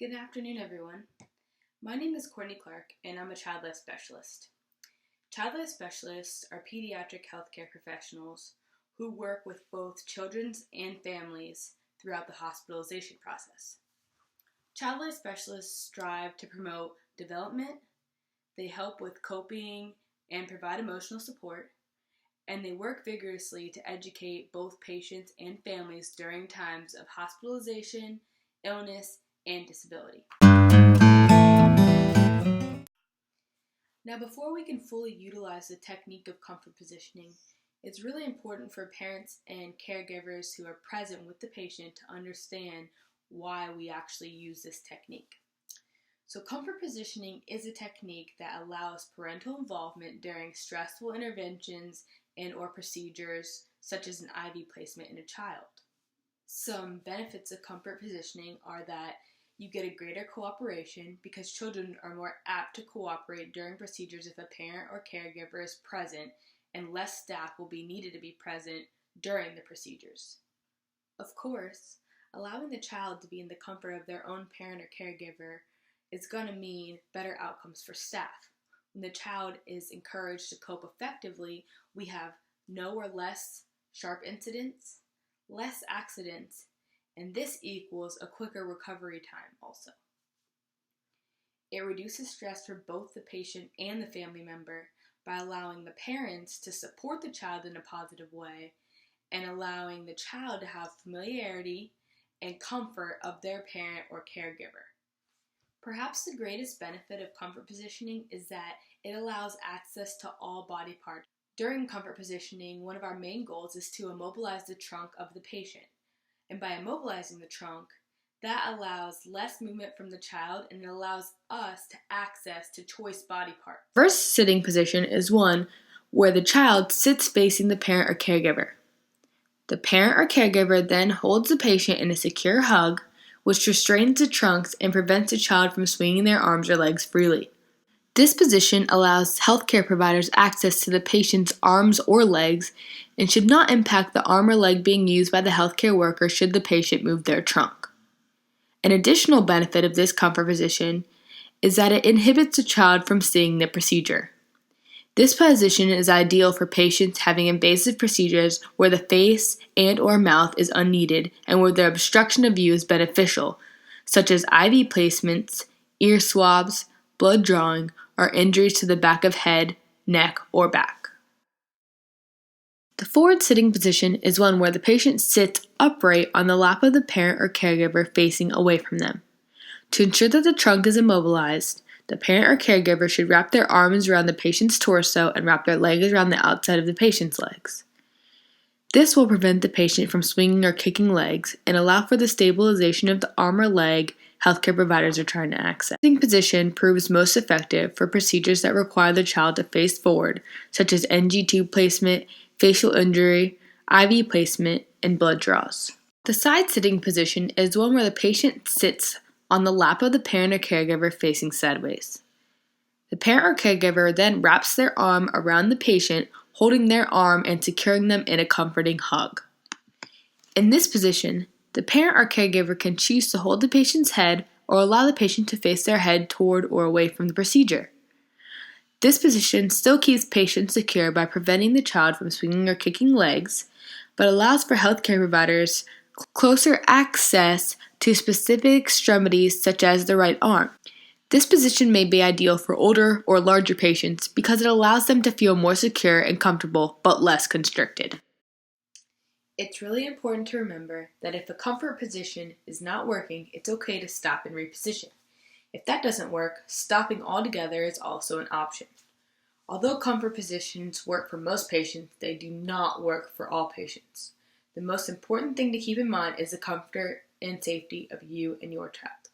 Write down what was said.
Good afternoon, everyone. My name is Courtney Clark, and I'm a child life specialist. Child life specialists are pediatric healthcare professionals who work with both children and families throughout the hospitalization process. Child life specialists strive to promote development, they help with coping and provide emotional support, and they work vigorously to educate both patients and families during times of hospitalization, illness, and disability. Now, before we can fully utilize the technique of comfort positioning, it's really important for parents and caregivers who are present with the patient to understand why we actually use this technique. So, comfort positioning is a technique that allows parental involvement during stressful interventions and/or procedures such as an IV placement in a child. Some benefits of comfort positioning are that you get a greater cooperation because children are more apt to cooperate during procedures if a parent or caregiver is present, and less staff will be needed to be present during the procedures. Of course, allowing the child to be in the comfort of their own parent or caregiver is going to mean better outcomes for staff. When the child is encouraged to cope effectively, we have no or less sharp incidents, less accidents, and this equals a quicker recovery time also. It reduces stress for both the patient and the family member by allowing the parents to support the child in a positive way and allowing the child to have familiarity and comfort of their parent or caregiver. Perhaps the greatest benefit of comfort positioning is that it allows access to all body parts. During comfort positioning, one of our main goals is to immobilize the trunk of the patient. And by immobilizing the trunk, that allows less movement from the child and it allows us to access to choice body parts. First sitting position is one where the child sits facing the parent or caregiver. The parent or caregiver then holds the patient in a secure hug, which restrains the trunks and prevents the child from swinging their arms or legs freely. This position allows healthcare providers access to the patient's arms or legs and should not impact the arm or leg being used by the healthcare worker should the patient move their trunk. An additional benefit of this comfort position is that it inhibits the child from seeing the procedure. This position is ideal for patients having invasive procedures where the face and/or mouth is unneeded and where the obstruction of view is beneficial, such as IV placements, ear swabs, blood drawing, or injuries to the back of head, neck, or back. The forward sitting position is one where the patient sits upright on the lap of the parent or caregiver facing away from them. To ensure that the trunk is immobilized, the parent or caregiver should wrap their arms around the patient's torso and wrap their legs around the outside of the patient's legs. This will prevent the patient from swinging or kicking legs and allow for the stabilization of the arm or leg healthcare providers are trying to access. The sitting position proves most effective for procedures that require the child to face forward, such as NG tube placement, facial injury, IV placement, and blood draws. The side sitting position is one where the patient sits on the lap of the parent or caregiver facing sideways. The parent or caregiver then wraps their arm around the patient, holding their arm and securing them in a comforting hug. In this position, the parent or caregiver can choose to hold the patient's head or allow the patient to face their head toward or away from the procedure. This position still keeps patients secure by preventing the child from swinging or kicking legs, but allows for healthcare providers closer access to specific extremities such as the right arm. This position may be ideal for older or larger patients because it allows them to feel more secure and comfortable but less constricted. It's really important to remember that if a comfort position is not working, it's okay to stop and reposition. If that doesn't work, stopping altogether is also an option. Although comfort positions work for most patients, they do not work for all patients. The most important thing to keep in mind is the comfort and safety of you and your child.